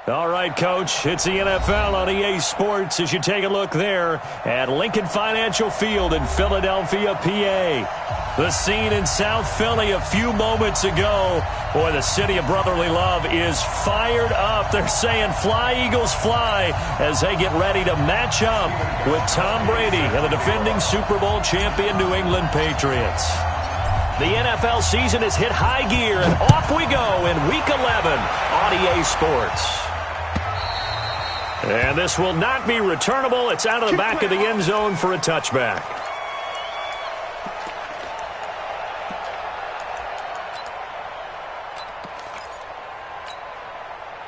All right, Coach, it's the NFL on EA Sports as you take a look there at Lincoln Financial Field in Philadelphia, PA. The scene in South Philly a few moments ago. Boy, the city of brotherly love is fired up. They're saying, "Fly, Eagles, fly," as they get ready to match up with Tom Brady and the defending Super Bowl champion New England Patriots. The NFL season has hit high gear, and off we go in Week 11 on EA Sports. And this will not be returnable. It's out of the back of the end zone for a touchback.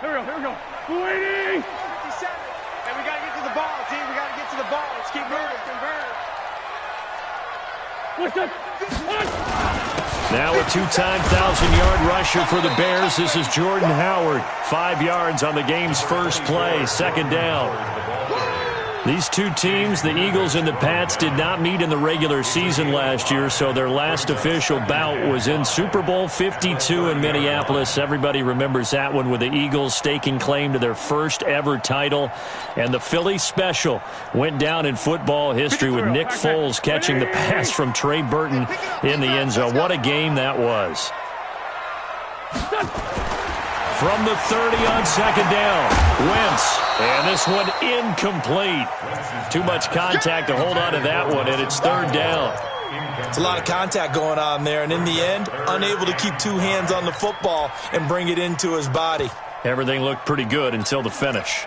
Here we go. 280. 57. And we got to get to the ball, team. We got to get to the ball. Let's keep moving. Now a two-time 1,000-yard rusher for the Bears. This is Jordan Howard. 5 yards on the game's first play. Second down. These two teams, the Eagles and the Pats, did not meet in the regular season last year, so their last official bout was in Super Bowl 52 in Minneapolis. Everybody remembers that one with the Eagles staking claim to their first ever title. And the Philly special went down in football history with Nick Foles catching the pass from Trey Burton in the end zone. What a game that was. From the 30 on second down, Wentz. And this one incomplete. Too much contact to hold on to that one, and it's third down. It's a lot of contact going on there, and in the end, unable to keep two hands on the football and bring it into his body. Everything looked pretty good until the finish.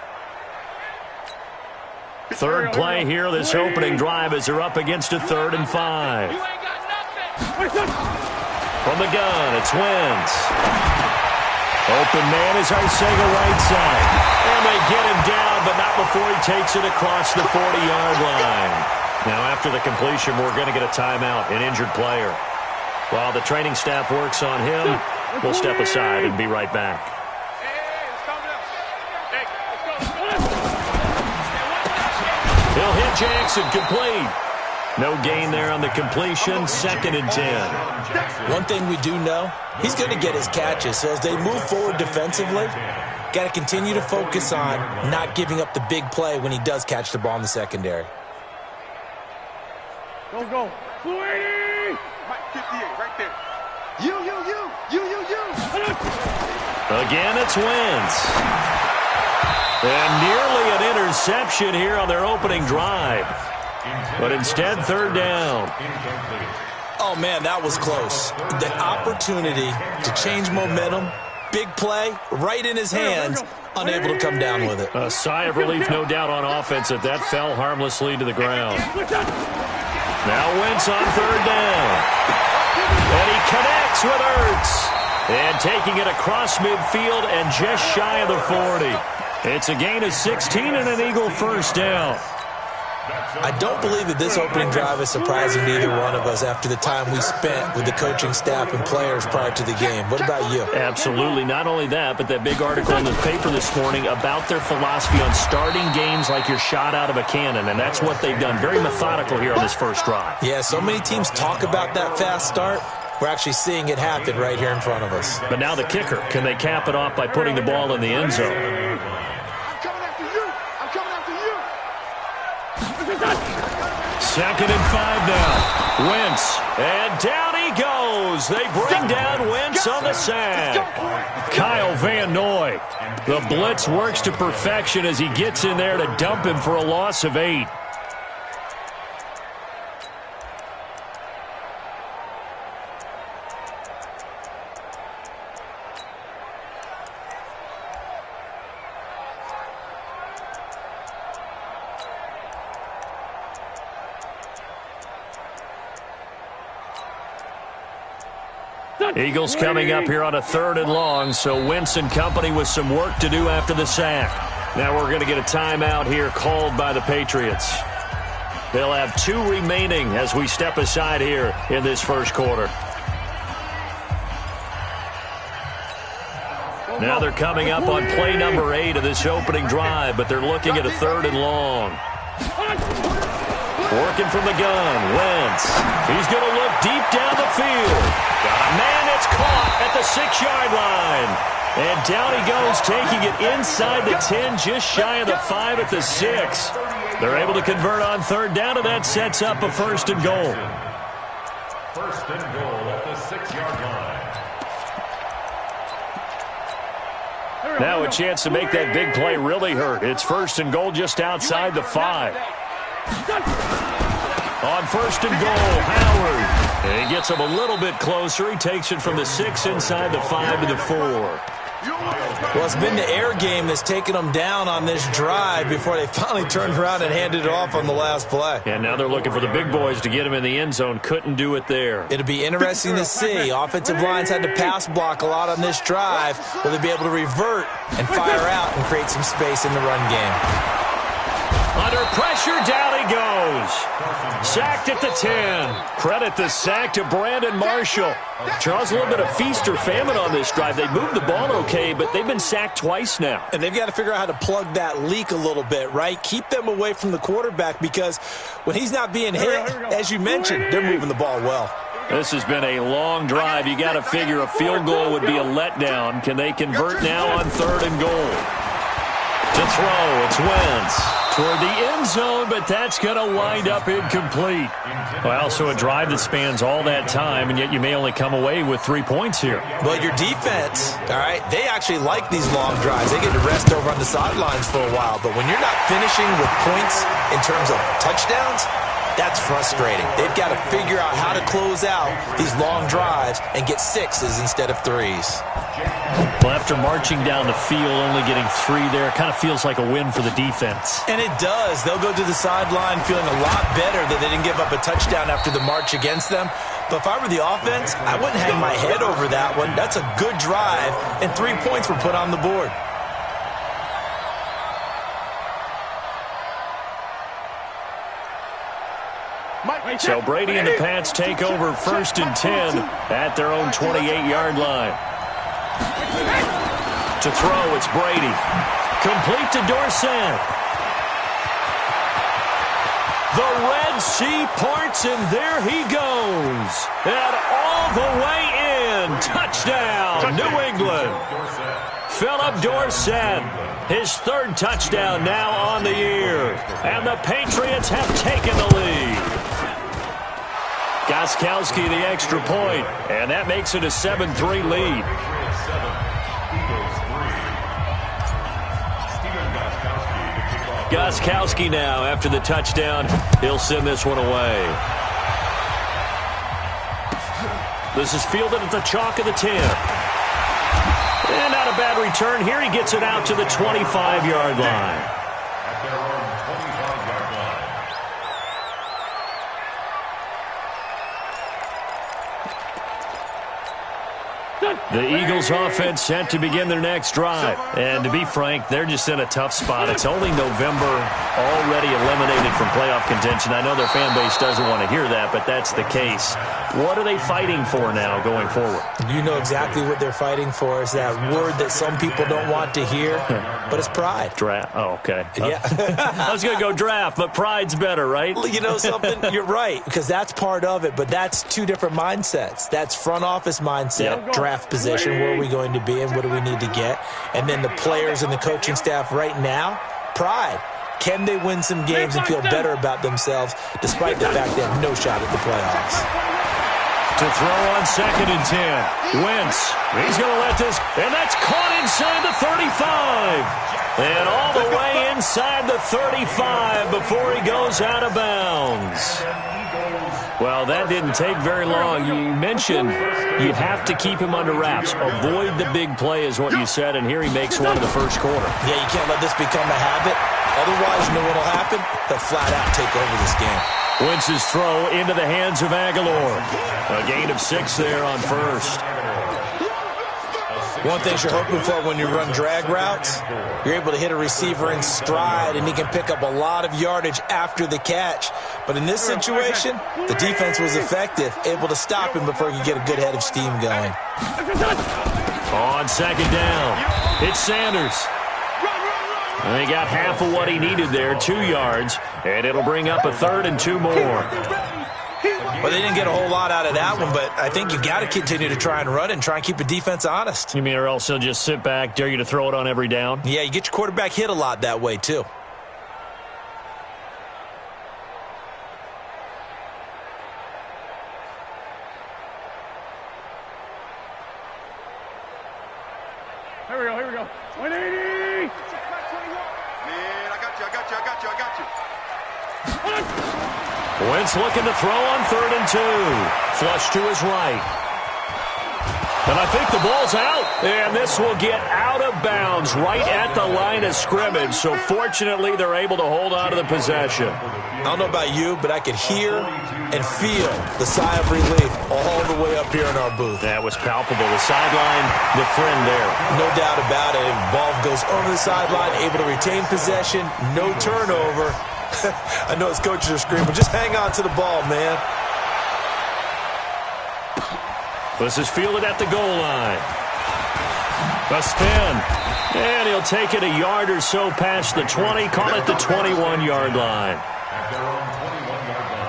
Third play here, this opening drive, as they're up against a 3rd and 5. From the gun, it's Wentz. Open man is Arcega right side. And they get him down, but not before he takes it across the 40-yard line. Now, after the completion, we're going to get a timeout, an injured player. While the training staff works on him, we'll step aside and be right back. He'll hit Jackson, complete. No gain there on the completion, 2nd and 10. One thing we do know, he's going to get his catches. So as they move forward defensively, got to continue to focus on not giving up the big play when he does catch the ball in the secondary. Go. 280. Mike, 58, right there. You. Again, it's Wentz. And nearly an interception here on their opening drive. But instead, 3rd down. Oh, man, that was close. The opportunity to change momentum, big play, right in his hands, unable to come down with it. A sigh of relief, no doubt, on offense that fell harmlessly to the ground. Now Wentz on 3rd down. And he connects with Ertz. And taking it across midfield and just shy of the 40. It's a gain of 16 and an Eagle first down. I don't believe that this opening drive is surprising to either one of us after the time we spent with the coaching staff and players prior to the game. What about you? Absolutely. Not only that, but that big article in the paper this morning about their philosophy on starting games like you're shot out of a cannon, and that's what they've done. Very methodical here on this first drive. Yeah, so many teams talk about that fast start. We're actually seeing it happen right here in front of us. But now the kicker. Can they cap it off by putting the ball in the end zone? 2nd and 5 now. Wentz. And down he goes. They bring down Wentz on the sack. Kyle Van Noy. The blitz works to perfection as he gets in there to dump him for a loss of 8. Eagles coming up here on a 3rd and long, so Wentz and company with some work to do after the sack. Now we're going to get a timeout here called by the Patriots. They'll have 2 remaining as we step aside here in this first quarter. Now they're coming up on play number 8 of this opening drive, but they're looking at a 3rd and long. Working from the gun, Wentz. He's going to look deep down the field. Got a man that's caught at the 6-yard line. And down he goes, taking it inside the 10, just shy of the 5 at the 6. They're able to convert on third down, and that sets up a first and goal. First and goal at the 6-yard line. Now a chance to make that big play really hurt. It's first and goal just outside the 5. On first and goal, Howard. He gets him a little bit closer. He takes it from the 6 inside the 5 to the 4. Well, it's been the air game that's taken them down on this drive before they finally turned around and handed it off on the last play. And now they're looking for the big boys to get him in the end zone. Couldn't do it there. It'll be interesting to see. Offensive lines had to pass block a lot on this drive. Will they be able to revert and fire out and create some space in the run game? Under pressure, down he goes. Sacked at the 10. Credit the sack to Brandon Marshall. Charles, a little bit of feast or famine on this drive. They moved the ball okay, but they've been sacked twice now. And they've got to figure out how to plug that leak a little bit, right? Keep them away from the quarterback because when he's not being hit, as you mentioned, they're moving the ball well. This has been a long drive. You got to figure a field goal would be a letdown. Can they convert now on third and goal? To throw, it's Wentz. Toward the end zone, but that's going to wind up incomplete. Well, so a drive that spans all that time, and yet you may only come away with 3 points here. Well, your defense, all right, they actually like these long drives. They get to rest over on the sidelines for a while, but when you're not finishing with points in terms of touchdowns, that's frustrating. They've got to figure out how to close out these long drives and get 6s instead of 3s. Well, after marching down the field, only getting 3 there, it kind of feels like a win for the defense. And it does. They'll go to the sideline feeling a lot better that they didn't give up a touchdown after the march against them. But if I were the offense, I wouldn't hang my head over that one. That's a good drive, and 3 points were put on the board. So Brady and the Pats take over first and 10 at their own 28-yard line. To throw, it's Brady. Complete to Dorsett. The Red Sea parts, and there he goes. And all the way in. Touchdown, New England. Philip Dorsett, his 3rd touchdown now on the year. And the Patriots have taken the lead. Gostkowski the extra point, and that makes it a 7-3 lead. Gostkowski now, after the touchdown, he'll send this one away. This is fielded at the chalk of the 10. And not a bad return here. He gets it out to the 25-yard line. The Eagles offense set to begin their next drive. And to be frank, they're just in a tough spot. It's only November, already eliminated from playoff contention. I know their fan base doesn't want to hear that, but that's the case. What are they fighting for now going forward? You know exactly what they're fighting for. Is that word that some people don't want to hear, but it's pride. Draft. Oh, okay. Yeah. I was going to go draft, but pride's better, right? You know something? You're right, because that's part of it, but that's 2 different mindsets. That's front office mindset, draft position, where are we going to be and what do we need to get? And then the players and the coaching staff right now, pride. Can they win some games and feel better about themselves despite the fact they have no shot at the playoffs? To throw on 2nd and 10. Wentz. He's going to let this, and that's caught inside the 35. And all the way inside the 35 before he goes out of bounds. Well, that didn't take very long. You mentioned you have to keep him under wraps. Avoid the big play is what you said, and here he makes one in the first quarter. Yeah, you can't let this become a habit. Otherwise, you know what will happen? They'll flat out take over this game. Wentz's throw into the hands of Aguilar. A gain of 6 there on first. One thing you're hoping for when you run drag routes, you're able to hit a receiver in stride, and he can pick up a lot of yardage after the catch. But in this situation, the defense was effective, able to stop him before he could get a good head of steam going. On 2nd down, it's Sanders. And he got half of what he needed there, 2 yards, and it'll bring up a 3rd and 2 more. Well, they didn't get a whole lot out of that one, but I think you got to continue to try and run and try and keep the defense honest. You mean or else he'll just sit back, dare you to throw it on every down? Yeah, you get your quarterback hit a lot that way, too. Here we go. 180! Man, I got you. Wentz looking to throw on 3rd and 2. Flush to his right. And I think the ball's out. And this will get out of bounds right at the line of scrimmage. So fortunately, they're able to hold on to the possession. I don't know about you, but I could hear and feel the sigh of relief all the way up here in our booth. That was palpable. The sideline, the friend there. No doubt about it. If the ball goes over the sideline, able to retain possession, no turnover. I know his coaches are screaming, just hang on to the ball, man. This is fielded at the goal line. A spin. And he'll take it a yard or so past the 20. Call it the 21-yard line. At their own 21-yard line.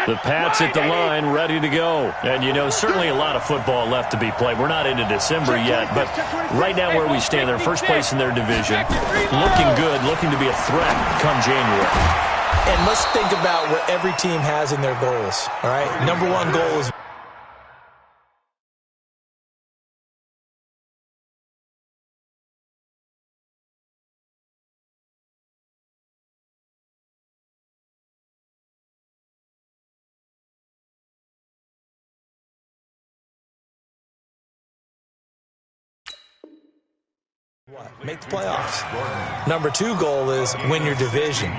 The Pats at the line, ready to go. And, you know, certainly a lot of football left to be played. We're not into December yet, but right now where we stand, they're first place in their division. Looking good, looking to be a threat come January. And let's think about what every team has in their goals, all right? Number one goal is make the playoffs. Number 2 goal is win your division.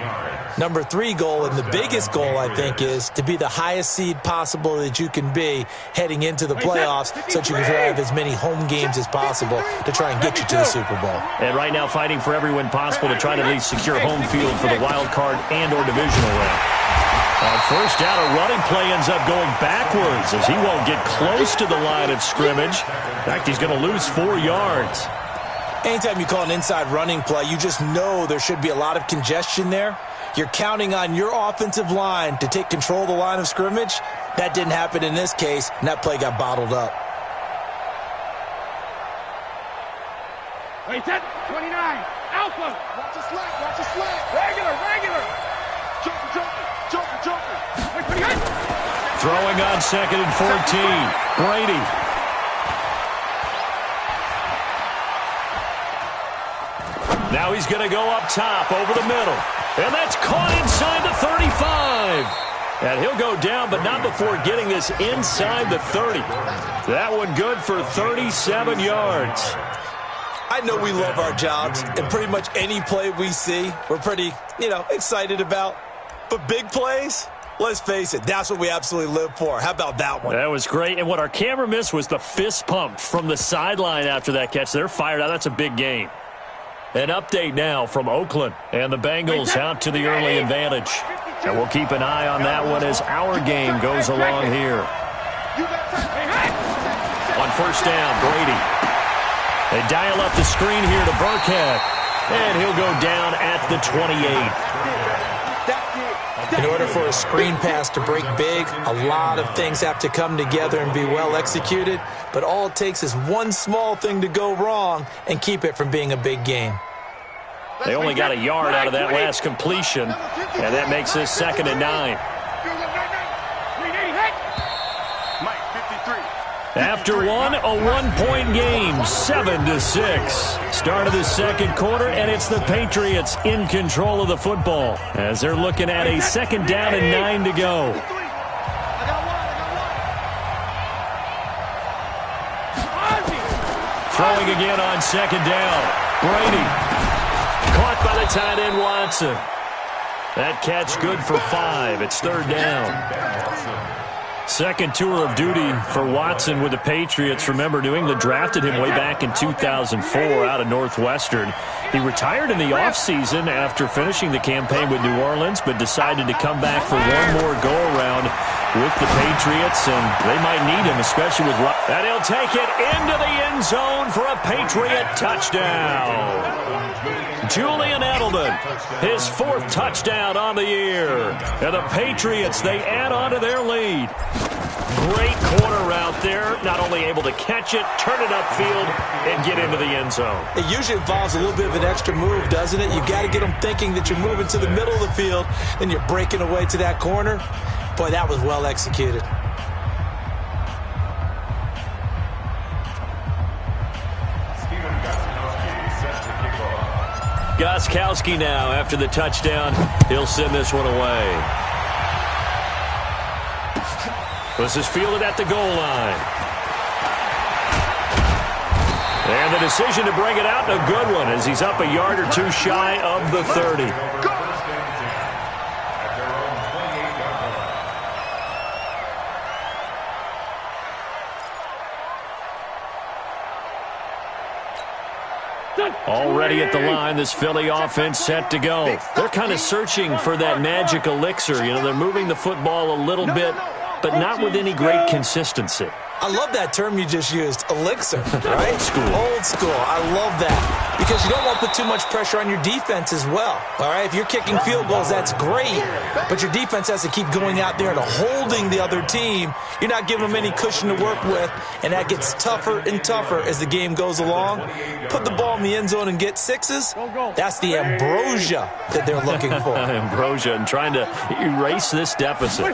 Number 3 goal, and the biggest goal, I think, is to be the highest seed possible that you can be heading into the playoffs so that you can have as many home games as possible to try and get you to the Super Bowl. And right now fighting for every win possible to try to at least secure home field for the wild card and or divisional round. On first down, a running play ends up going backwards as he won't get close to the line of scrimmage. In fact, he's going to lose 4 yards. Anytime you call an inside running play, you just know there should be a lot of congestion there. You're counting on your offensive line to take control of the line of scrimmage. That didn't happen in this case, and that play got bottled up. Wait, that 29. Alpha. Watch the slack. Regular. Joker. Wait, pretty good. Throwing on 2nd and 14. Brady. Now he's going to go up top over the middle. And that's caught inside the 35. And he'll go down, but not before getting this inside the 30. That one good for 37 yards. I know we love our jobs, and pretty much any play we see, we're pretty, excited about. But big plays, let's face it, that's what we absolutely live for. How about that one? That was great. And what our camera missed was the fist pump from the sideline after that catch. They're fired out. That's a big game. An update now from Oakland, and the Bengals out to the early advantage. And we'll keep an eye on that one as our game goes along here. On first down, Brady. They dial up the screen here to Burkhead, and he'll go down at the 28. In order for a screen pass to break big, a lot of things have to come together and be well executed, but all it takes is one small thing to go wrong and keep it from being a big game. They only got a yard out of that last completion, and that makes this 2nd and 9. After one, a 1-point game, 7-6. Start of the second quarter, and it's the Patriots in control of the football as they're looking at a 2nd down and 9 to go. Throwing again on 2nd down. Brady. Caught by the tight end, Watson. That catch good for 5. It's 3rd down. Second tour of duty for Watson with the Patriots. Remember, New England drafted him way back in 2004 out of Northwestern. He retired in the offseason after finishing the campaign with New Orleans, but decided to come back for one more go-around with the Patriots, and they might need him, especially with... And he'll take it into the end zone for a Patriot touchdown. Julian Edelman, his 4th touchdown on the year. And the Patriots, they add on to their lead. Great corner route there. Not only able to catch it, turn it upfield, and get into the end zone. It usually involves a little bit of an extra move, doesn't it? You've got to get them thinking that you're moving to the middle of the field, and you're breaking away to that corner. Boy, that was well executed. Gostkowski now after the touchdown. He'll send this one away. This is fielded at the goal line. And the decision to bring it out, a good one, as he's up a yard or two shy of the 30. Already at the line, this Philly offense set to go. They're kind of searching for that magic elixir. You know, they're moving the football a little bit, but not with any great consistency. I love that term you just used, elixir, right? Old school. Old school. I love that because you don't want to put too much pressure on your defense as well, all right? If you're kicking field goals, that's great, but your defense has to keep going out there and holding the other team. You're not giving them any cushion to work with, and that gets tougher and tougher as the game goes along. Put the ball in the end zone and get 6s. That's the ambrosia that they're looking for. Ambrosia, and trying to erase this deficit.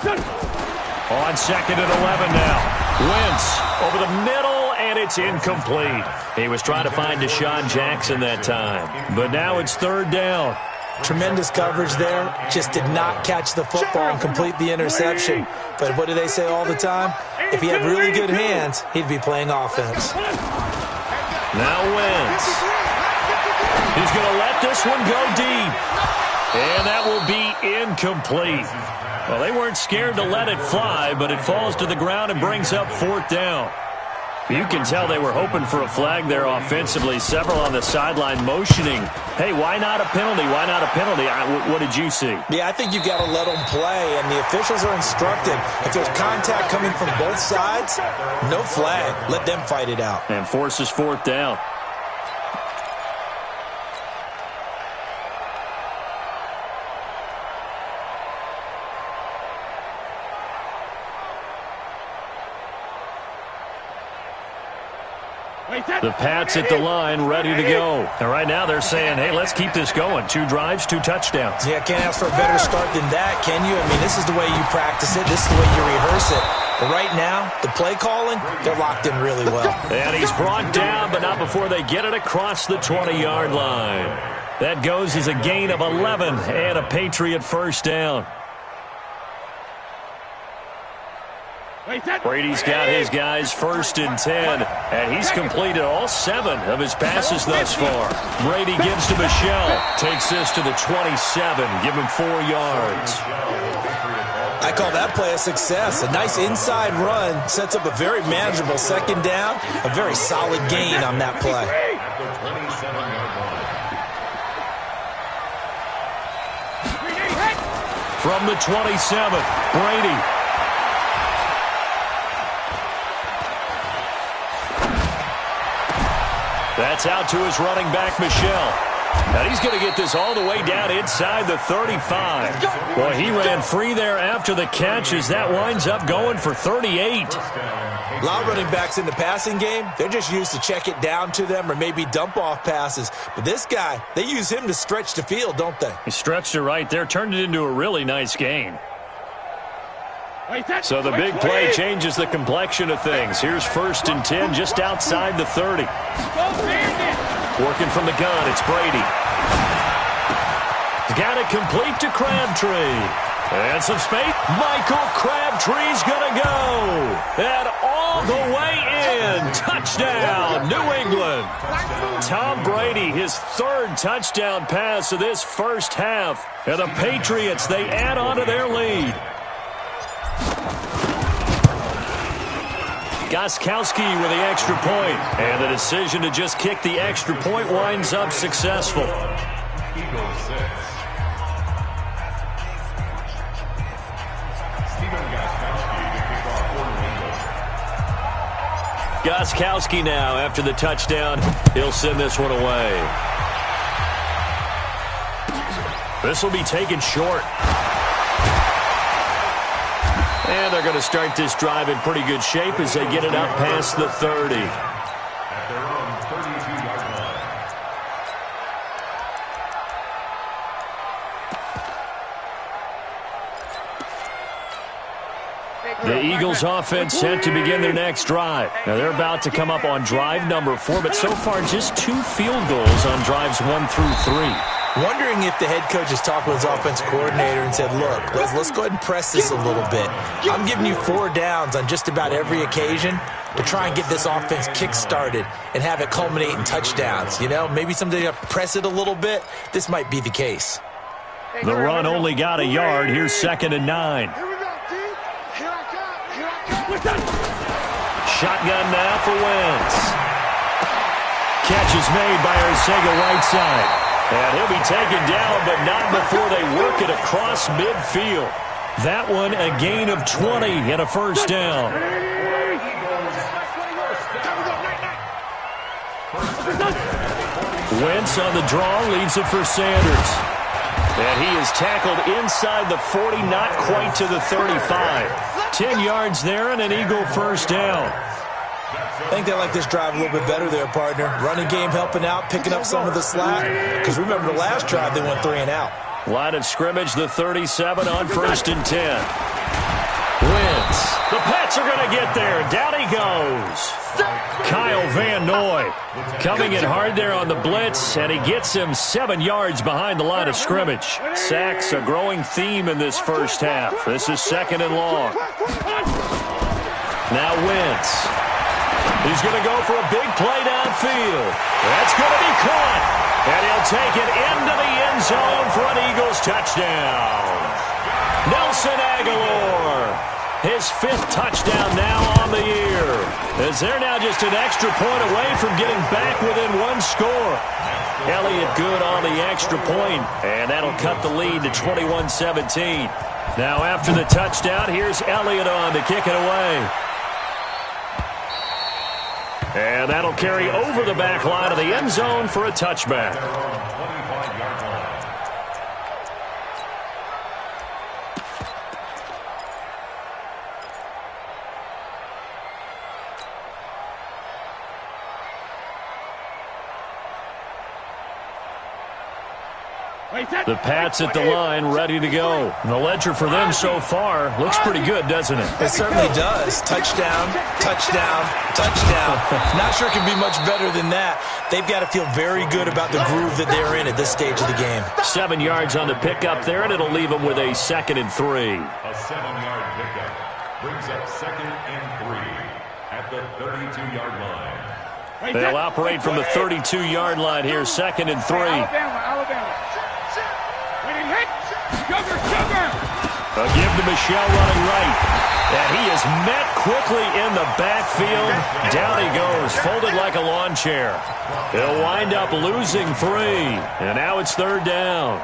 On 2nd and 11 now. Wentz over the middle, and it's incomplete. He was trying to find Deshaun Jackson that time. But now it's 3rd down. Tremendous coverage there. Just did not catch the football and complete the interception. But what do they say all the time? If he had really good hands, he'd be playing offense. Now Wentz. He's going to let this one go deep. And that will be incomplete. Well, they weren't scared to let it fly, but it falls to the ground and brings up 4th down. You can tell they were hoping for a flag there offensively. Several on the sideline motioning. Hey, why not a penalty? Why not a penalty? What did you see? Yeah, I think you got to let them play, and the officials are instructed. If there's contact coming from both sides, no flag. Let them fight it out. And forces 4th down. The Pats at the line, ready to go. And right now they're saying, hey, let's keep this going. 2 drives, 2 touchdowns. Yeah, can't ask for a better start than that, can you? I mean, this is the way you practice it. This is the way you rehearse it. But right now, the play calling, they're locked in really well. And he's brought down, but not before they get it across the 20-yard line. That goes as a gain of 11 and a Patriot 1st down. Brady's got his guys 1st and 10, and he's completed all 7 of his passes thus far. Brady gives to Michelle, takes this to the 27, give him 4 yards. I call that play a success. A nice inside run sets up a very manageable 2nd down, a very solid gain on that play. From the 27, Brady. That's out to his running back, Michelle. And he's going to get this all the way down inside the 35. Well, he ran free there after the catch as that winds up going for 38. A lot of running backs in the passing game, they're just used to check it down to them or maybe dump off passes. But this guy, they use him to stretch the field, don't they? He stretched it right there, turned it into a really nice gain. So the big play changes the complexion of things. Here's 1st and 10 just outside the 30. Working from the gun, it's Brady. Got it complete to Crabtree. And some space. Michael Crabtree's going to go. And all the way in. Touchdown, New England. Tom Brady, his 3rd touchdown pass of this first half. And the Patriots, they add on to their lead. Gostkowski with the extra point. And the decision to just kick the extra point winds up successful. Eagles 6. Gostkowski now after the touchdown. He'll send this one away. This will be taken short. And they're going to start this drive in pretty good shape as they get it up past the 30. At their own 32-yard line. The Eagles offense set to begin their next drive. Now they're about to come up on drive number 4, but so far just 2 field goals on drives 1 through 3. Wondering if the head coach has talked with his offensive coordinator and said, look, let's go ahead and press this a little bit. I'm giving you 4 downs on just about every occasion to try and get this offense kick-started and have it culminate in touchdowns. You know, maybe someday you press it a little bit. This might be the case. The run only got a yard. Here's 2nd and 9. Shotgun now for Wentz. Catch is made by Arcega-Whiteside. And he'll be taken down, but not before they work it across midfield. That one a gain of 20 and a first down. Wentz on the draw, leaves it for Sanders. And he is tackled inside the 40, not quite to the 35. 10 yards there and an Eagle first down. I think they like this drive a little bit better there, partner. Running game helping out, picking up some of the slack. Because remember the last drive, they went 3 and out. Line of scrimmage, the 37 on 1st and 10. Wentz. The Pats are going to get there. Down he goes. Kyle Van Noy coming in hard there on the blitz, and he gets him 7 yards behind the line of scrimmage. Sacks a growing theme in this first half. This is 2nd and long. Now Wentz. He's going to go for a big play downfield. That's going to be caught. And he'll take it into the end zone for an Eagles touchdown. Nelson Aguilar. His 5th touchdown now on the year. As they're now just an extra point away from getting back within 1 score. Elliott good on the extra point, and that'll cut the lead to 21-17. Now after the touchdown, here's Elliott on to kick it away. And that'll carry over the back line of the end zone for a touchback. The Pats at the line, ready to go. And the ledger for them so far looks pretty good, doesn't it? It certainly does. Touchdown, touchdown, touchdown. Not sure it can be much better than that. They've got to feel very good about the groove that they're in at this stage of the game. 7 yards on the pickup there, and it'll leave them with a 2nd and 3. A 7-yard pickup brings up 2nd and 3 at the 32-yard line. They'll operate from the 32-yard line here, 2nd and 3. Alabama. A give to Michelle running right. And he is met quickly in the backfield. Down he goes, folded like a lawn chair. He'll wind up losing 3. And now it's 3rd down.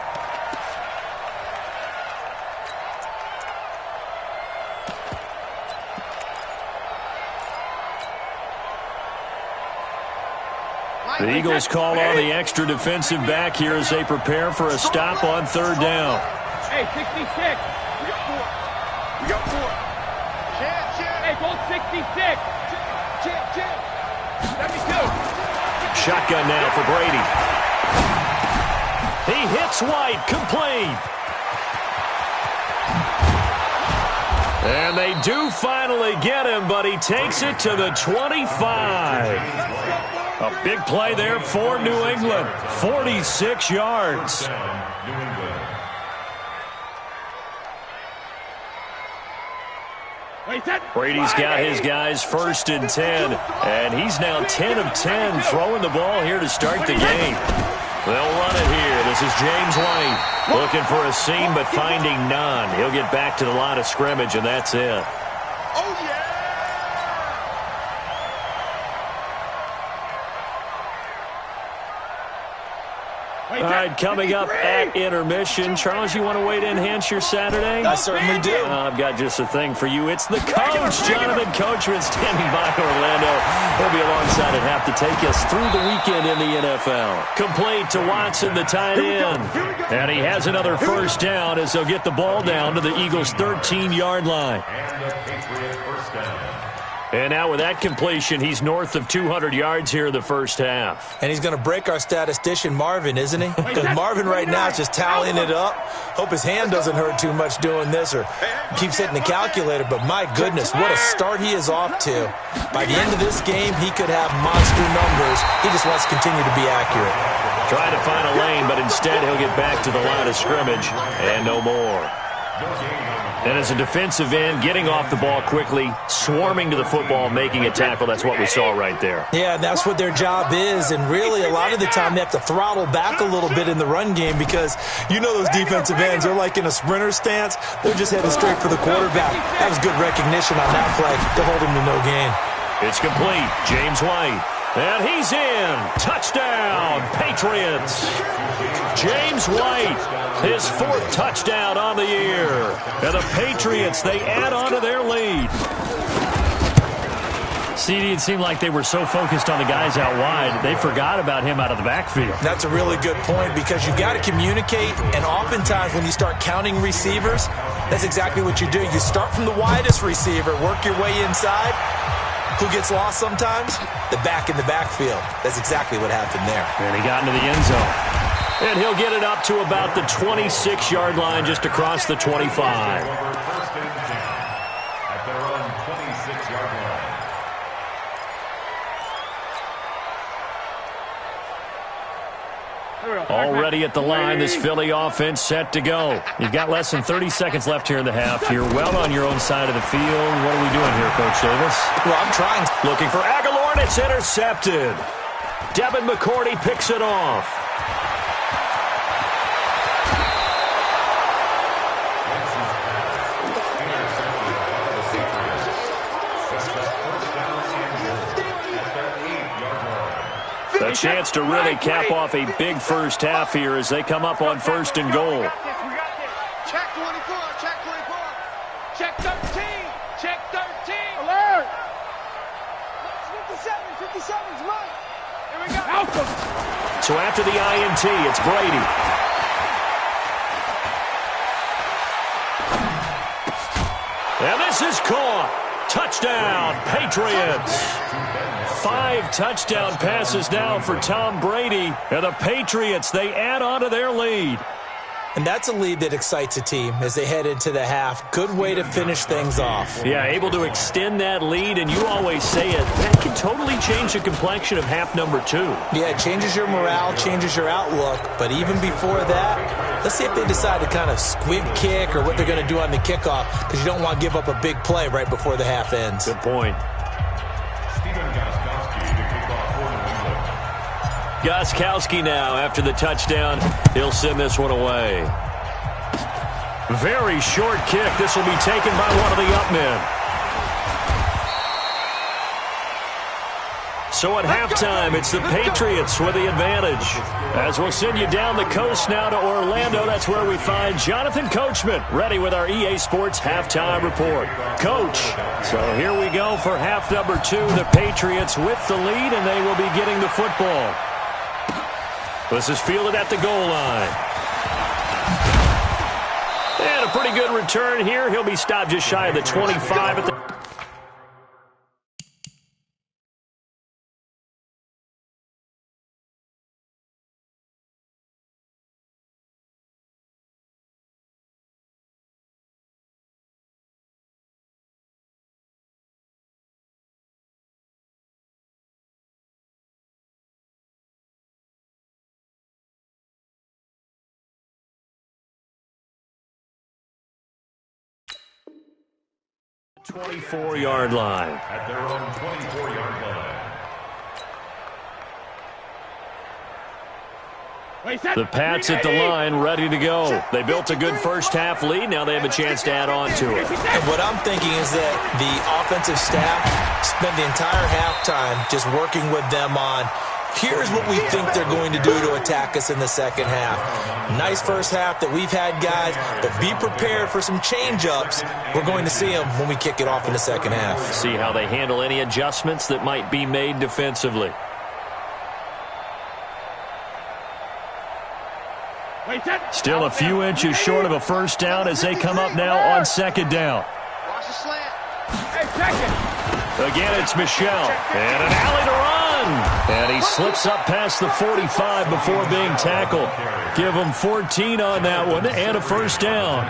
The Eagles call on the extra defensive back here as they prepare for a stop on 3rd down. Hey, 66. We got 4. Hey, goal 66. 72. Shotgun now for Brady. He hits White, complete. And they do finally get him, but he takes it to the 25. A big play there for New England. 46 yards. Brady's got his guys 1st and 10. And he's now 10 of 10 throwing the ball here to start the game. They'll run it here. This is James White looking for a seam but finding none. He'll get back to the line of scrimmage, and that's it. All right, coming up at intermission. Charles, you want to wait to enhance your Saturday? I certainly do. I've got just a thing for you. It's the coach, Jonathan Coachman, standing by Orlando. He'll be alongside at half to take us through the weekend in the NFL. Complete to Watson, the tight end. And he has another first down as they'll get the ball down to the Eagles' 13-yard line. And the Patriots first down. And now with that completion, he's north of 200 yards here in the first half. And he's going to break our statistician Marvin, isn't he? Because Marvin right now is just tallying it up. Hope his hand doesn't hurt too much doing this or keeps hitting the calculator. But my goodness, what a start he is off to. By the end of this game, he could have monster numbers. He just wants to continue to be accurate. Trying to find a lane, but instead he'll get back to the line of scrimmage and no more. And as a defensive end, getting off the ball quickly, swarming to the football, making a tackle, that's what we saw right there. Yeah, and that's what their job is. And really, a lot of the time, they have to throttle back a little bit in the run game because you know those defensive ends, they're like in a sprinter stance. They're just heading straight for the quarterback. That was good recognition on that play to hold him to no gain. It's complete. James White. And he's in. Touchdown, Patriots. James White, his fourth touchdown on the year. And the Patriots, they add on to their lead. CD, it seemed like they were so focused on the guys out wide, they forgot about him out of the backfield. That's a really good point because you've got to communicate, and oftentimes when you start counting receivers, that's exactly what you do. You start from the widest receiver, work your way inside. Who gets lost sometimes? The back in the backfield. That's exactly what happened there. And he got into the end zone. And he'll get it up to about the 26-yard line just across the 25. First and 10 at their own 26-yard line. Already at the line, this Philly offense set to go. You've got less than 30 seconds left here in the half. You're well on your own side of the field. What are we doing here, Coach Davis? Well, I'm trying. Looking for Aguilar, and it's intercepted. Devin McCourty picks it off. A chance to really cap off a big first half here as they come up on first and goal. We got this. Check 24. Check 24. Check 13. Check 13. Alert. 57's right. Here we go. Outcome. So after the INT, it's Brady. And this is caught. Touchdown, Patriots. 5 touchdown passes now for Tom Brady. And the Patriots, they add on to their lead. And that's a lead that excites a team as they head into the half. Good way to finish things off. Yeah, able to extend that lead, and you always say it, that can totally change the complexion of half number 2. Yeah, it changes your morale, changes your outlook. But even before that, let's see if they decide to kind of squib kick or what they're going to do on the kickoff because you don't want to give up a big play right before the half ends. Good point. Gostkowski now after the touchdown. He'll send this one away. Very short kick. This will be taken by one of the up men. So at halftime, it's the Patriots with the advantage. As we'll send you down the coast now to Orlando, that's where we find Jonathan Coachman, ready with our EA Sports halftime report. Coach, so here we go for half number 2. The Patriots with the lead, and they will be getting the football. This is fielded at the goal line. And a pretty good return here. He'll be stopped just shy of the 25 at the... ...24-yard line. At their own 24-yard line. The Pats at the line, ready to go. They built a good first-half lead. Now they have a chance to add on to it. And what I'm thinking is that the offensive staff spent the entire halftime just working with them on Here's what we think they're going to do to attack us in the second half. Nice first half that we've had, guys, but be prepared for some change-ups. We're going to see them when we kick it off in the second half. See how they handle any adjustments that might be made defensively. Still a few inches short of a first down as they come up now on second down. Watch the slant. Hey, check it. Again, it's Michel. And an alley to run. And he slips up past the 45 before being tackled. Give him 14 on that one and a first down.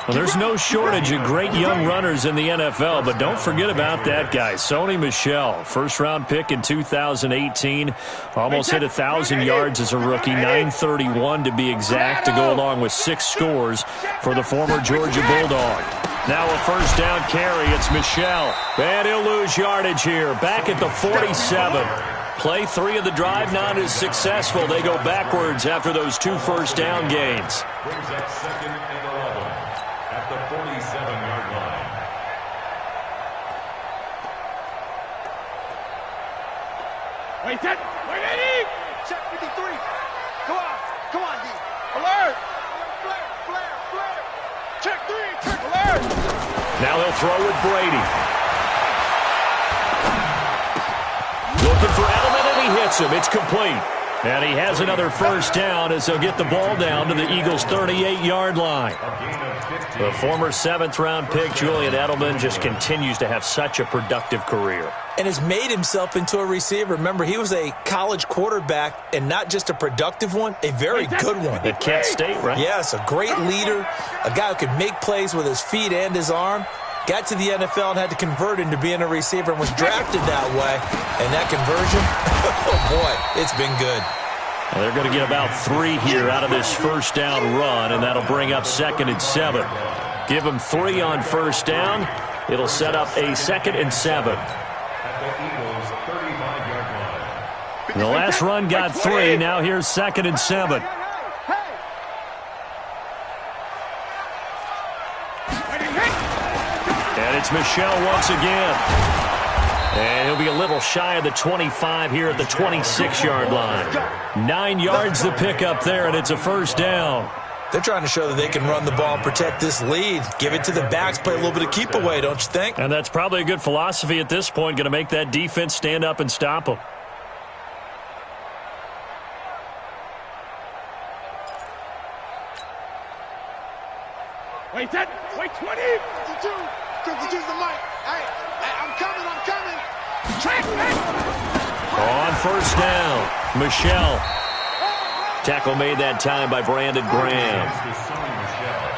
Well, there's no shortage of great young runners in the NFL, but don't forget about that guy, Sony Michel. First-round pick in 2018. Almost hit 1,000 yards as a rookie, 931 to be exact, to go along with 6 scores for the former Georgia Bulldog. Now a first down carry. It's Michel. And he'll lose yardage here. Back at the 47. Play 3 of the drive not as successful. They go backwards after those 2 first down gains. Brings up second and 11 at the 47-yard line. Wait, check 53. Come on, D. Alert. Flare. Check 3, check alert. Now they'll throw with Brady. Looking for Edelman, and he hits him. It's complete. And he has another first down as they'll get the ball down to the Eagles' 38-yard line. The former 7th-round pick, Julian Edelman, just continues to have such a productive career. And has made himself into a receiver. Remember, he was a college quarterback, and not just a productive one, a very good one. At Kent State, right? Yes, a great leader, a guy who could make plays with his feet and his arm. Got to the NFL and had to convert into being a receiver and was drafted that way. And that conversion, oh boy, it's been good. Well, they're going to get about 3 here out of this first down run, and that'll bring up 2nd and 7. Give them 3 on first down. It'll set up a 2nd and 7. The last run got 3. Now here's 2nd and 7. And it's Michel once again. And he'll be a little shy of the 25 here at the 26-yard line. 9 yards the pickup there, and it's a first down. They're trying to show that they can run the ball and protect this lead. Give it to the backs, play a little bit of keep away, don't you think? And that's probably a good philosophy at this point, going to make that defense stand up and stop them. Wait, 20. 52's the mic. Hey, I'm coming. Track, man. On first down, Michel. Tackle made that time by Brandon Graham.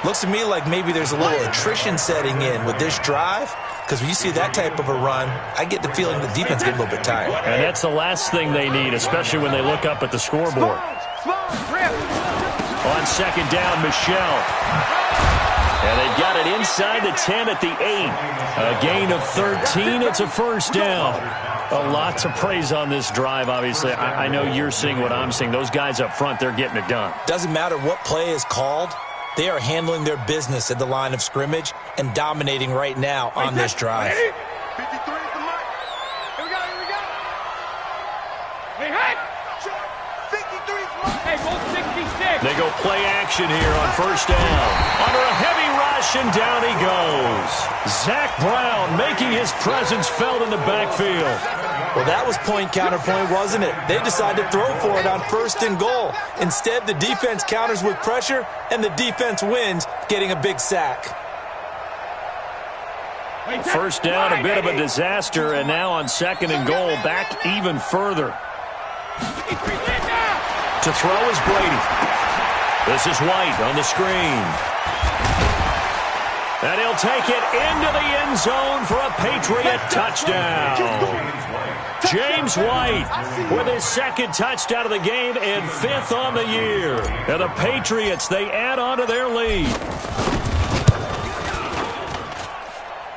Looks to me like maybe there's a little attrition setting in with this drive, because when you see that type of a run, I get the feeling the defense gets a little bit tired. And that's the last thing they need, especially when they look up at the scoreboard. On second down, Michel. And they've got it inside the 10 at the 8. A gain of 13. It's a first down. A lot to praise on this drive, obviously. I know you're seeing what I'm seeing. Those guys up front, they're getting it done. Doesn't matter what play is called. They are handling their business at the line of scrimmage and dominating right now on this drive. 53 is the mark. Here we go. Hey, 53 is the mark. Hey, go 66. They go play action here on first down. Under a heavy rush, and down he goes. Zach Brown making his presence felt in the backfield. Well, that was point counterpoint, wasn't it? They decided to throw for it on 1st and goal. Instead, the defense counters with pressure, and the defense wins, getting a big sack. First down, a bit of a disaster, and now on 2nd and goal, back even further. To throw is Brady. This is White on the screen. And he'll take it into the end zone for a Patriot touchdown. James White with his 2nd touchdown of the game and 5th on the year. And the Patriots, they add on to their lead.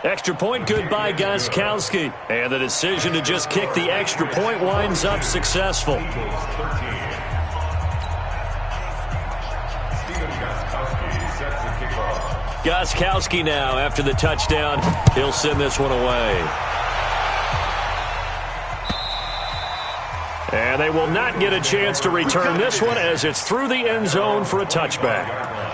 Extra point good by Gostkowski. And the decision to just kick the extra point winds up successful. Gostkowski now, after the touchdown, he'll send this one away. And they will not get a chance to return this one as it's through the end zone for a touchback.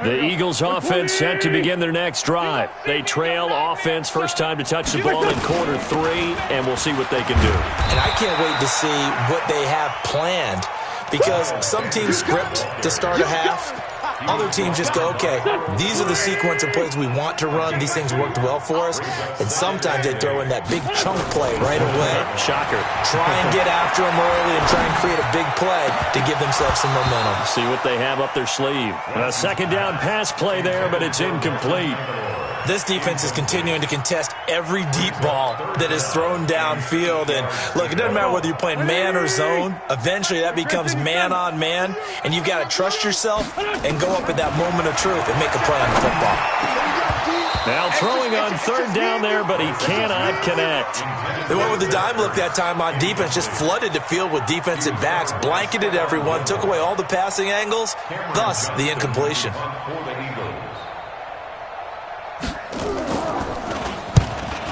The Eagles offense set to begin their next drive. They trail offense first time to touch the ball in quarter 3, and we'll see what they can do. And I can't wait to see what they have planned, because some teams script to start a half. Other teams just go, okay, these are the sequence of plays we want to run. These things worked well for us. And sometimes they throw in that big chunk play right away. Shocker. Try and get after them early and try and create a big play to give themselves some momentum. See what they have up their sleeve. A second down pass play there, but it's incomplete. This defense is continuing to contest every deep ball that is thrown downfield. And, look, it doesn't matter whether you're playing man or zone. Eventually, that becomes man-on-man, and you've got to trust yourself and go up at that moment of truth and make a play on the football. Now throwing on third down there, but he cannot connect. They went with the dime look that time on defense, just flooded the field with defensive backs, blanketed everyone, took away all the passing angles, thus the incompletion.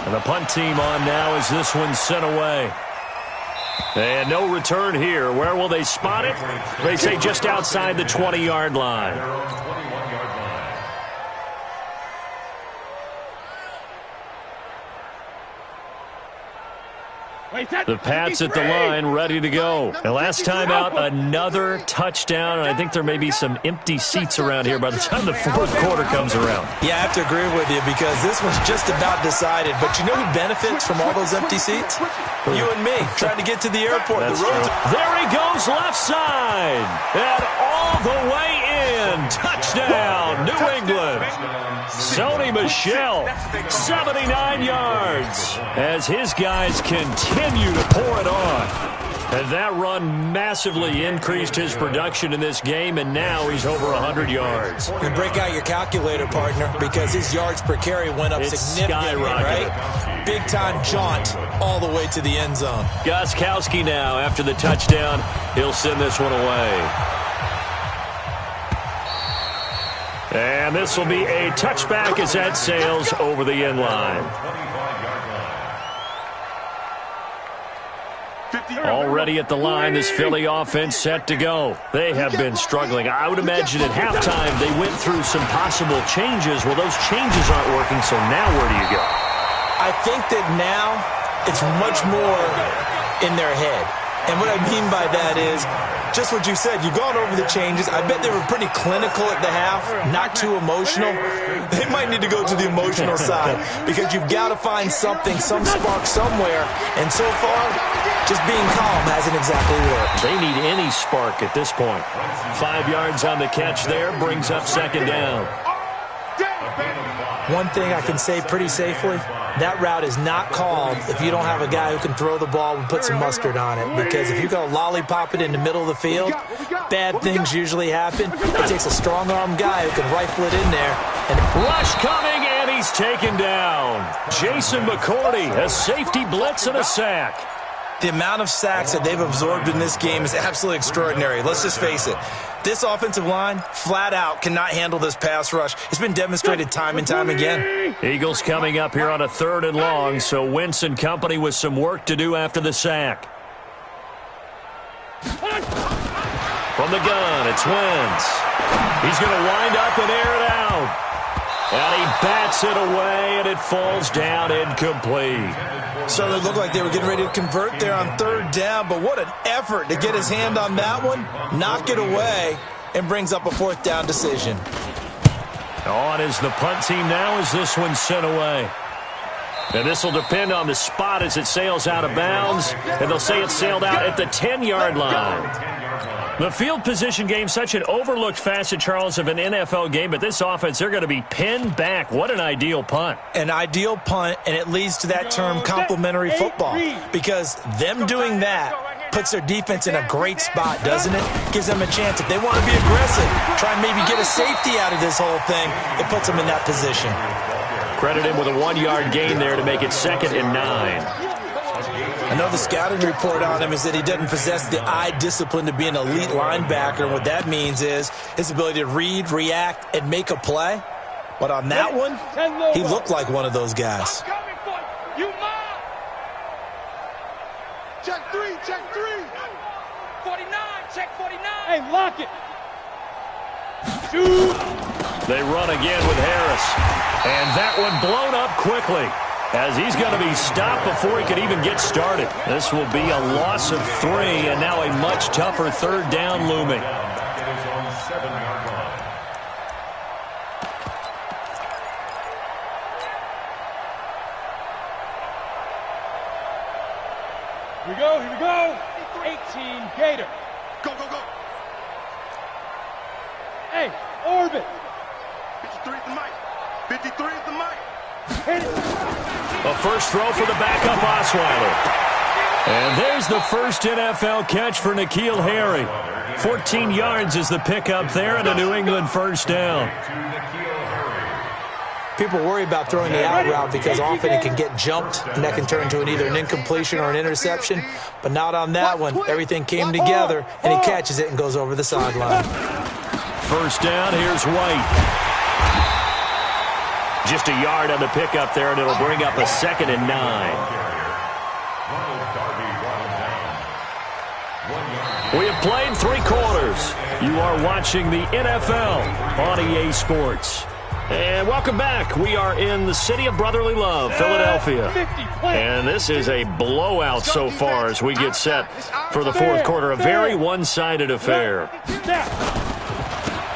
And the punt team on now as this one's sent away. And no return here. Where will they spot it? They say just outside the 20-yard line. The Pats at the line, ready to go. And last time out, another touchdown, and I think there may be some empty seats around here by the time the fourth quarter comes around. Yeah, I have to agree with you because this one's just about decided. But you know who benefits from all those empty seats? You and me, trying to get to the airport. There he goes, left side. And all the way in. Touchdown, New England. Sony Michel, 79 yards, as his guys continue to pour it on. And that run massively increased his production in this game, and now he's over 100 yards. And break out your calculator, partner, because his yards per carry went up significantly, right? Big-time jaunt all the way to the end zone. Gostkowski now, after the touchdown, he'll send this one away. And this will be a touchback as that sails over the end line. Already at the line, this Philly offense set to go. They have been struggling. I would imagine at halftime they went through some possible changes. Well, those changes aren't working, so now where do you go? I think that now it's much more in their head. And what I mean by that is just what you said. You've gone over the changes. I bet they were pretty clinical at the half, not too emotional. They might need to go to the emotional side because you've got to find something, some spark somewhere. And so far, just being calm hasn't exactly worked. They need any spark at this point. 5 yards on the catch there brings up second down. One thing I can say pretty safely, that route is not called if you don't have a guy who can throw the ball and put some mustard on it. Because if you're going to lollipop it in the middle of the field, bad things usually happen. It takes a strong-arm guy who can rifle it in there. And rush coming, and he's taken down. Jason McCourty, a safety blitz and a sack. The amount of sacks that they've absorbed in this game is absolutely extraordinary. Let's just face it. This offensive line, flat out, cannot handle this pass rush. It's been demonstrated time and time again. Eagles coming up here on a 3rd and long, so Wentz and company with some work to do after the sack. From the gun, it's Wentz. He's going to wind up and air it out. And he bats it away, and it falls down incomplete. So it looked like they were getting ready to convert there on 3rd down, but what an effort to get his hand on that one, knock it away, and brings up a 4th down decision. On is the punt team now as this one's sent away. And this will depend on the spot as it sails out of bounds, and they'll say it sailed out at the 10-yard line. The field position game, such an overlooked facet, Charles, of an NFL game, but this offense, they're going to be pinned back. What an ideal punt. An ideal punt, and it leads to that term complementary football, because them doing that puts their defense in a great spot, doesn't it? Gives them a chance. If they want to be aggressive, try and maybe get a safety out of this whole thing, it puts them in that position. Credit him with a 1-yard gain there to make it 2nd and 9. I know the scouting report on him is that he doesn't possess the eye discipline to be an elite linebacker. And what that means is his ability to read, react, and make a play. But on that one, he looked like one of those guys. Check three, check three. 49, check 49. Hey, lock it. Shoot. They run again with Harris. And that one blown up quickly, as he's going to be stopped before he could even get started. This will be a loss of 3, and now a much tougher third down looming. It is on 7-yard line. Here we go, here we go. 18, Gator. Go, go, go. Hey, orbit. 53 is the mic. 53 is the mic. Hit it. A first throw for the backup Osweiler. And there's the first NFL catch for N'Keal Harry. 14 yards is the pickup there, and a New England first down. People worry about throwing the out route because often it can get jumped, and that can turn into either an incompletion or an interception. But not on that one. Everything came together, and he catches it and goes over the sideline. First down, here's White. Just a yard on the pickup there, and it'll bring up a 2nd and 9. We have played 3 quarters. You are watching the NFL on EA Sports. And welcome back. We are in the city of brotherly love, Philadelphia. And this is a blowout so far as we get set for the fourth quarter. A very one-sided affair.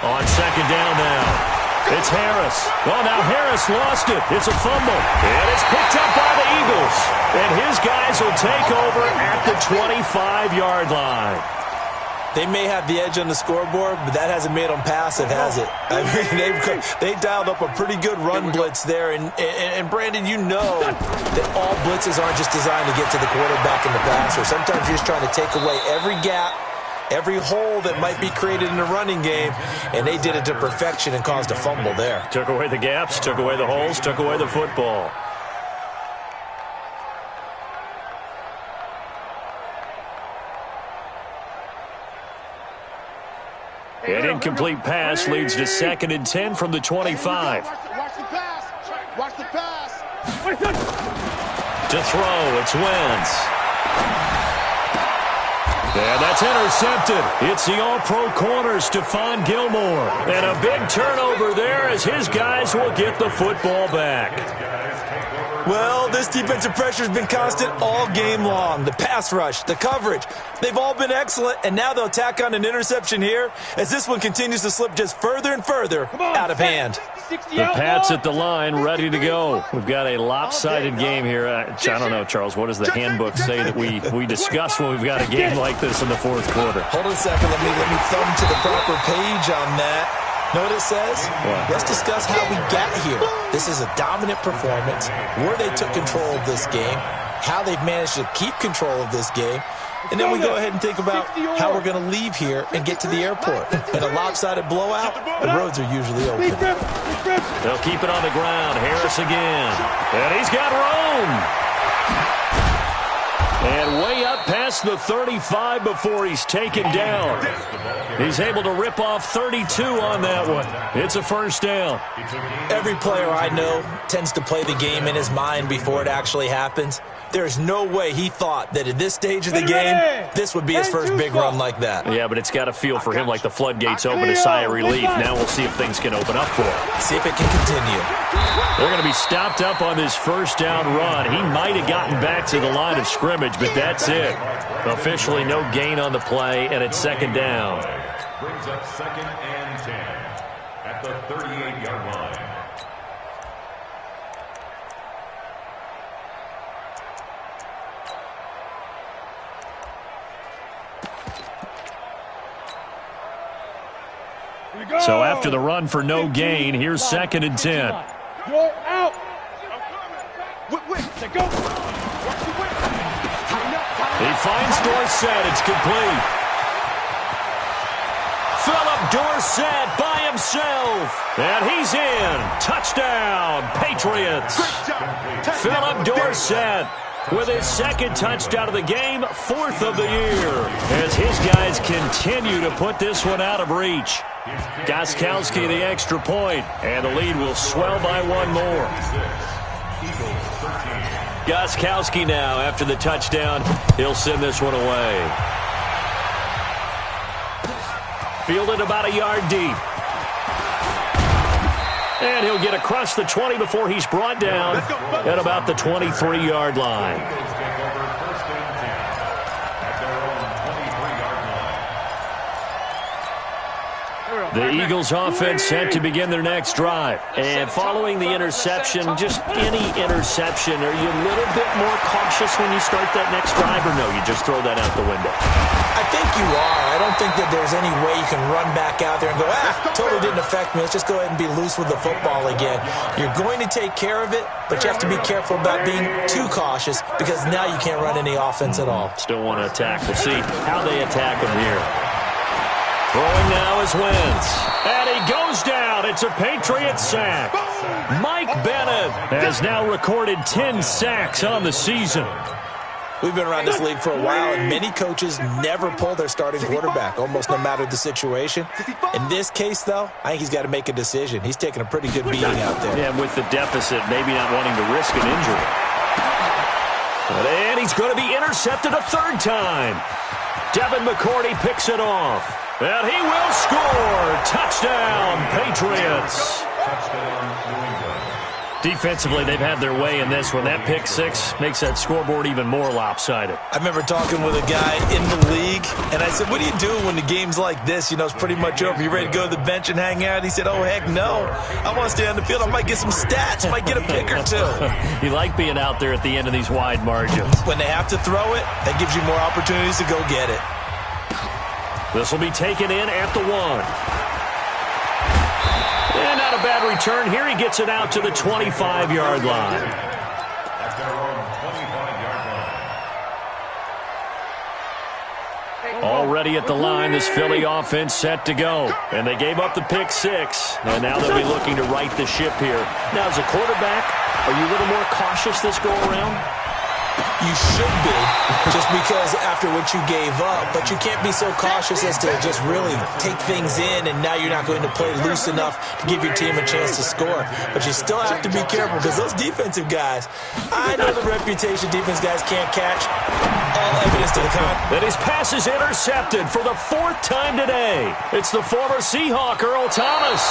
On 2nd down now. It's Harris. Well, now Harris lost it. It's a fumble. And it's picked up by the Eagles. And his guys will take over at the 25-yard line. They may have the edge on the scoreboard, but that hasn't made them passive, has it? I mean, they dialed up a pretty good run blitz there. And Brandon, you know that all blitzes aren't just designed to get to the quarterback and the passer. Sometimes you're just trying to take away every gap, every hole that might be created in the running game, and they did it to perfection and caused a fumble there. Took away the gaps, took away the holes, took away the football. An incomplete pass leads to 2nd and 10 from the 25. Watch the pass. Watch the pass. To throw, it's Wentz. And that's intercepted. It's the all-pro corner, Stephon Gilmore. And a big turnover there as his guys will get the football back. Well, this defensive pressure has been constant all game long. The pass rush, the coverage, they've all been excellent, and now they'll tack on an interception here as this one continues to slip just further and further out of hand. The Pats at the line, ready to go. We've got a lopsided game here. I don't know, Charles, what does the handbook say that we discuss when we've got a game like this in the fourth quarter? Hold on a second. Let me thumb to the proper page on that. Know what it says? What? Let's discuss how we got here. This is a dominant performance, where they took control of this game, how they've managed to keep control of this game, and then we go ahead and think about how we're going to leave here and get to the airport. In a lopsided blowout, the roads are usually open. They'll keep it on the ground. Harris again. And he's got room. And way up past the 35 before he's taken down. He's able to rip off 32 on that one. It's a first down. Every player I know tends to play the game in his mind before it actually happens. There's no way he thought that at this stage of the game, this would be his first big run like that. Yeah, but it's got to feel for him like the floodgates open, a sigh of relief. Now we'll see if things can open up for him. See if it can continue. They're going to be stopped up on this first down run. He might have gotten back to the line of scrimmage, but that's it. Officially no gain on the play, and it's 2nd down. Brings up 2nd and 10 at the 38-yard line. So after the run for no gain, here's 2nd and 10. You're out. He finds Dorsett. It's complete. Philip Dorsett by himself. And he's in. Touchdown, Patriots. Philip Dorsett with his second touchdown of the game, 4th of the year, as his guys continue to put this one out of reach. Gostkowski the extra point, and the lead will swell by one more. Gostkowski now, after the touchdown, he'll send this one away. Fielded about a yard deep. And he'll get across the 20 before he's brought down at about the 23-yard line. The Eagles offense set to begin their next drive. And following the interception, just any interception, are you a little bit more cautious when you start that next drive, or no, you just throw that out the window? I think you are. I don't think that there's any way you can run back out there and go, totally didn't affect me. Let's just go ahead and be loose with the football again. You're going to take care of it, but you have to be careful about being too cautious because now you can't run any offense at all. Still want to attack. We'll see how they attack him here. Throwing now is Wentz. And he goes down. It's a Patriots sack. Mike Bennett has now recorded 10 sacks on the season. We've been around this league for a while, and many coaches never pull their starting quarterback, almost no matter the situation. In this case, though, I think he's got to make a decision. He's taking a pretty good beating out there. Yeah, with the deficit, maybe not wanting to risk an injury. And he's going to be intercepted a third time. Devin McCourty picks it off. And he will score. Touchdown, Patriots. Defensively, they've had their way in this one. That pick six makes that scoreboard even more lopsided. I remember talking with a guy in the league, and I said, what do you do when the game's like this? You know, it's pretty much over. You ready to go to the bench and hang out? He said, oh, heck no. I want to stay on the field. I might get some stats. Might get a pick or two. You like being out there at the end of these wide margins. When they have to throw it, that gives you more opportunities to go get it. This will be taken in at the 1. And not a bad return here. He gets it out to the 25-yard line. At their own 25-yard line. Already at the line, this Philly offense set to go. And they gave up the pick six. And now they'll be looking to right the ship here. Now, as a quarterback, are you a little more cautious this go-around? You should be, just because after what you gave up. But you can't be so cautious as to just really take things in, and now you're not going to play loose enough to give your team a chance to score. But you still have to be careful because those defensive guys, I know the reputation defense guys can't catch. All evidence to the contrary. And his pass is intercepted for the 4th time today. It's the former Seahawk, Earl Thomas.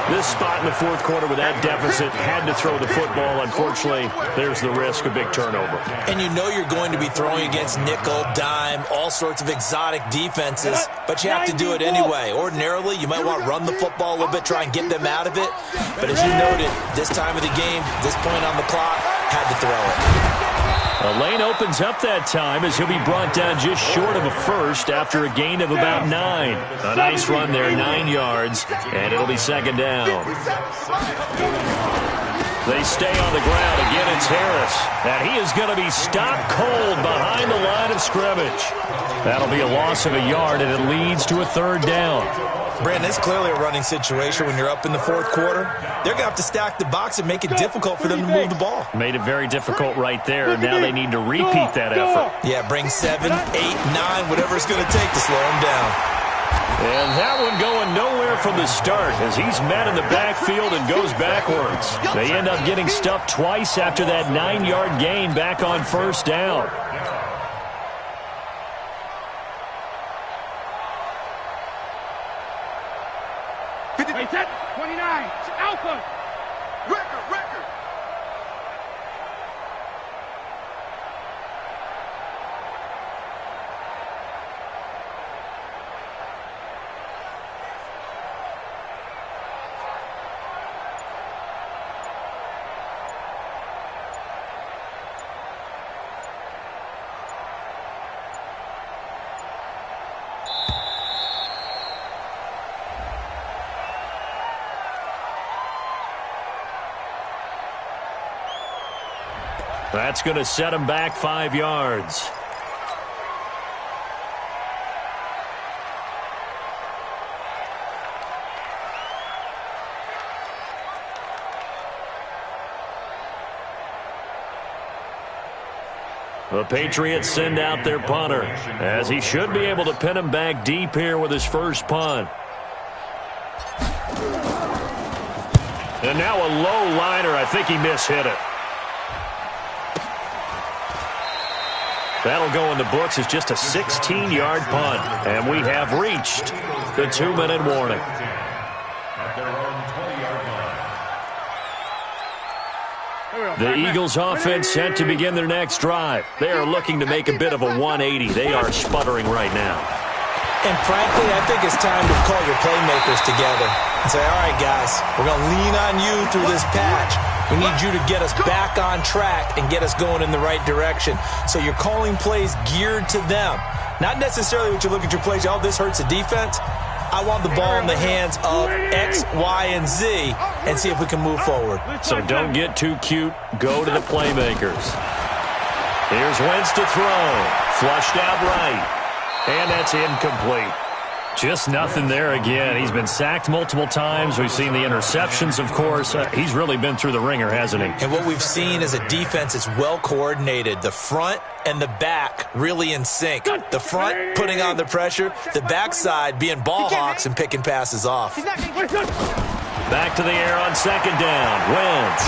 This spot in the 4th quarter with that deficit had to throw the football. Unfortunately, there's the risk of big turnover. And you know you're going to be throwing against nickel, dime, all sorts of exotic defenses, but you have to do it anyway. Ordinarily, you might want to run the football a little bit, try and get them out of it. But as you noted, this time of the game, this point on the clock, had to throw it. A lane opens up that time as he'll be brought down just short of a first after a gain of about 9. A nice run there, 9 yards, and it'll be second down. They stay on the ground. Again, it's Harris. And he is going to be stopped cold behind the line of scrimmage. That'll be a loss of a yard, and it leads to a third down. Brandon, it's clearly a running situation when you're up in the 4th quarter. They're going to have to stack the box and make it difficult for them to move the ball. Made it very difficult right there. Now they need to repeat that effort. Yeah, bring 7, 8, 9, whatever it's going to take to slow them down. And that one going nowhere from the start as he's met in the backfield and goes backwards. They end up getting stuffed twice after that 9-yard gain back on first down. Set, 29, Alpha. Record. That's going to set him back 5 yards. The Patriots send out their punter, as he should be able to pin him back deep here with his first punt. And now a low liner. I think he mishit it. That'll go in the books as just a 16-yard punt. And we have reached the 2-minute warning. The Eagles offense set to begin their next drive. They are looking to make a bit of a 180. They are sputtering right now. And frankly, I think it's time to call your playmakers together and say, all right, guys, we're going to lean on you through this patch. We need you to get us back on track and get us going in the right direction. So you're calling plays geared to them. Not necessarily what you look at your plays, oh, this hurts the defense. I want the ball in the hands of X, Y, and Z and see if we can move forward. So don't get too cute. Go to the playmakers. Here's Wentz to throw. Flushed out right. And that's incomplete. Just nothing there again. He's been sacked multiple times. We've seen the interceptions, of course. He's really been through the ringer, hasn't he? And what we've seen is a defense that's well coordinated. The front and the back really in sync. The front putting on the pressure. The backside being ball hawks and picking passes off. Back to the air on second down. Wentz.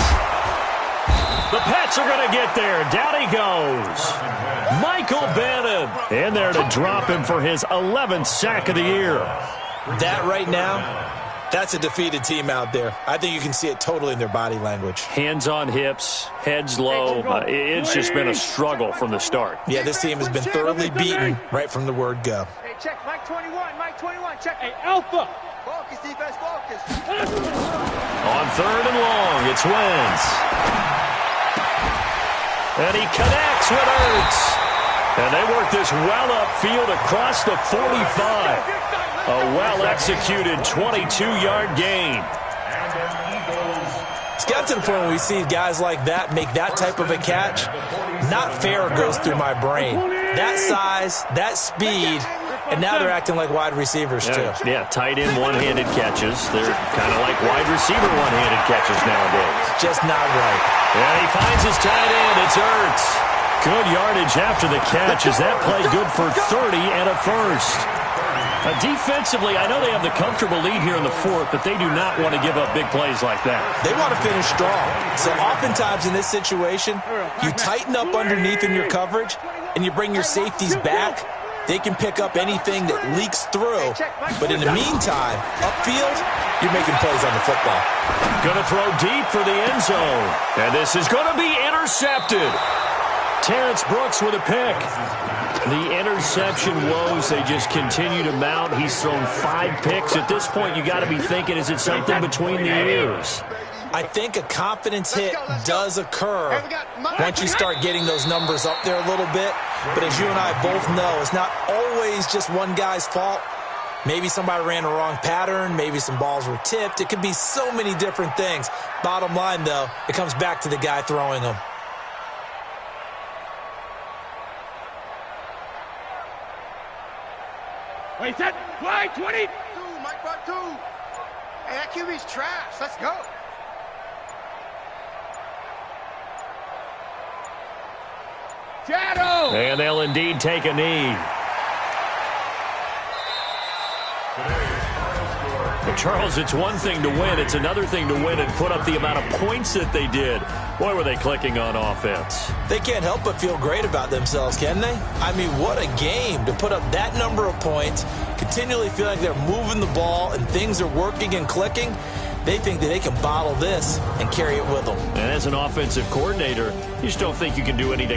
The Pats are going to get there. Down he goes. Michael Bannon in there to drop him for his 11th sack of the year. That right now, that's a defeated team out there. I think you can see it totally in their body language. Hands on hips, heads low. It's just been a struggle from the start. Yeah, this team has been thoroughly beaten right from the word go. Hey, check Mike 21, Mike 21, check. Hey, Alpha. Focus, defense, focus. On third and long, it's Wentz. And he connects with Ertz. And they work this well upfield across the 45. A well-executed 22-yard gain. It's got to the point where we see guys like that make that type of a catch. Not fair goes through my brain. That size, that speed, and now they're acting like wide receivers too. Yeah, tight end one-handed catches. They're kind of like wide receiver one-handed catches nowadays. Just not right. And he finds his tight end. It's Ertz. Good yardage after the catch. Is that play good for 30 and a first? Defensively, I know they have the comfortable lead here in the fourth, but they do not want to give up big plays like that. They want to finish strong. So oftentimes in this situation, you tighten up underneath in your coverage, and you bring your safeties back. They can pick up anything that leaks through. But in the meantime, upfield, you're making plays on the football. Going to throw deep for the end zone. And this is going to be intercepted. Terrence Brooks with a pick. The interception woes, they just continue to mount. He's thrown 5 picks. At this point, you got to be thinking, is it something between the ears? I think a confidence hit does occur once you start getting those numbers up there a little bit. But as you and I both know, it's not always just one guy's fault. Maybe somebody ran a wrong pattern. Maybe some balls were tipped. It could be so many different things. Bottom line, though, it comes back to the guy throwing them. Wait, set, fly, 20. Mike brought 2. Hey, that QB's trash. Let's go. Shadow. And they'll indeed take a knee. But Charles, it's one thing to win. It's another thing to win and put up the amount of points that they did. Boy, were they clicking on offense. They can't help but feel great about themselves, can they? I mean, what a game to put up that number of points, continually feel like they're moving the ball and things are working and clicking. They think that they can bottle this and carry it with them. And as an offensive coordinator, you just don't think you can do anything